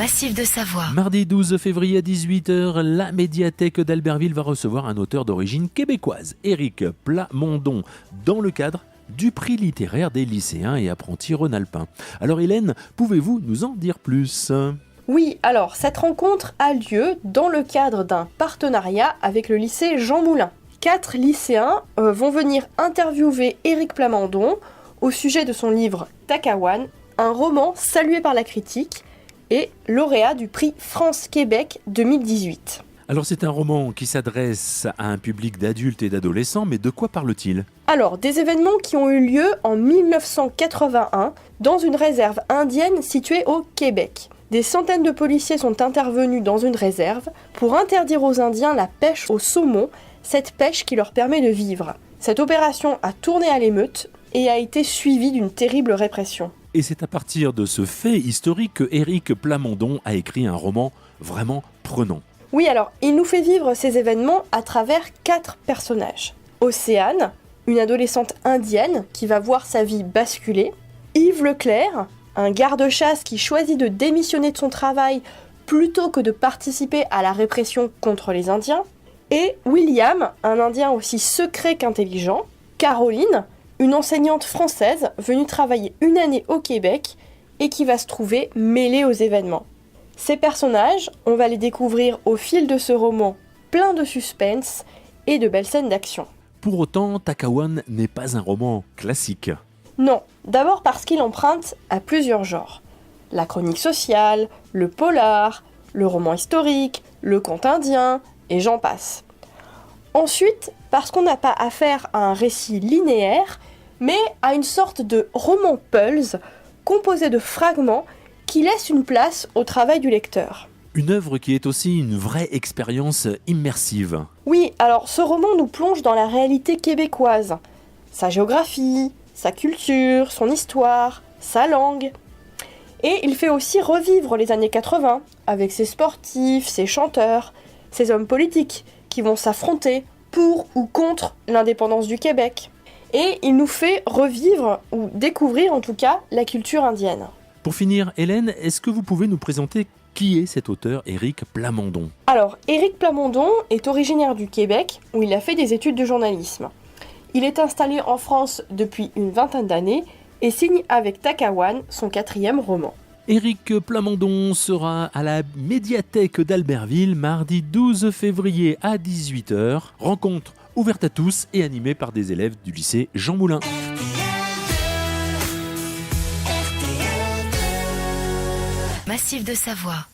Massif de Savoie. Mardi 12 février à 18h, la médiathèque d'Albertville va recevoir un auteur d'origine québécoise, Éric Plamondon, dans le cadre du prix littéraire des lycéens et apprentis rhône-alpins. Alors Hélène, pouvez-vous nous en dire plus ? Oui, alors cette rencontre a lieu dans le cadre d'un partenariat avec le lycée Jean Moulin. 4 lycéens vont venir interviewer Éric Plamondon au sujet de son livre Takawan, un roman salué par la critique et lauréat du prix France-Québec 2018. Alors c'est un roman qui s'adresse à un public d'adultes et d'adolescents, mais de quoi parle-t-il ? Alors, des événements qui ont eu lieu en 1981 dans une réserve indienne située au Québec. Des centaines de policiers sont intervenus dans une réserve pour interdire aux Indiens la pêche au saumon, cette pêche qui leur permet de vivre. Cette opération a tourné à l'émeute et a été suivie d'une terrible répression. Et c'est à partir de ce fait historique que Éric Plamondon a écrit un roman vraiment prenant. Oui, alors, il nous fait vivre ces événements à travers 4 personnages. Océane, une adolescente indienne qui va voir sa vie basculer. Yves Leclerc, un garde-chasse qui choisit de démissionner de son travail plutôt que de participer à la répression contre les Indiens. Et William, un Indien aussi secret qu'intelligent. Caroline, une enseignante française venue travailler une année au Québec et qui va se trouver mêlée aux événements. Ces personnages, on va les découvrir au fil de ce roman plein de suspense et de belles scènes d'action. Pour autant, Takawan n'est pas un roman classique. Non, d'abord parce qu'il emprunte à plusieurs genres. La chronique sociale, le polar, le roman historique, le conte indien, et j'en passe. Ensuite, parce qu'on n'a pas affaire à un récit linéaire, mais à une sorte de roman pulse composé de fragments qui laissent une place au travail du lecteur. Une œuvre qui est aussi une vraie expérience immersive. Oui, alors ce roman nous plonge dans la réalité québécoise. Sa géographie, sa culture, son histoire, sa langue. Et il fait aussi revivre les années 80 avec ses sportifs, ses chanteurs, ses hommes politiques qui vont s'affronter pour ou contre l'indépendance du Québec. Et il nous fait revivre, ou découvrir en tout cas, la culture indienne. Pour finir, Hélène, est-ce que vous pouvez nous présenter qui est cet auteur Éric Plamondon ? Alors, Éric Plamondon est originaire du Québec, où il a fait des études de journalisme. Il est installé en France depuis une vingtaine d'années et signe avec Takawan son 4e roman. Éric Plamondon sera à la médiathèque d'Albertville mardi 12 février à 18h. Rencontre ouverte à tous et animée par des élèves du lycée Jean Moulin. Massif de Savoie.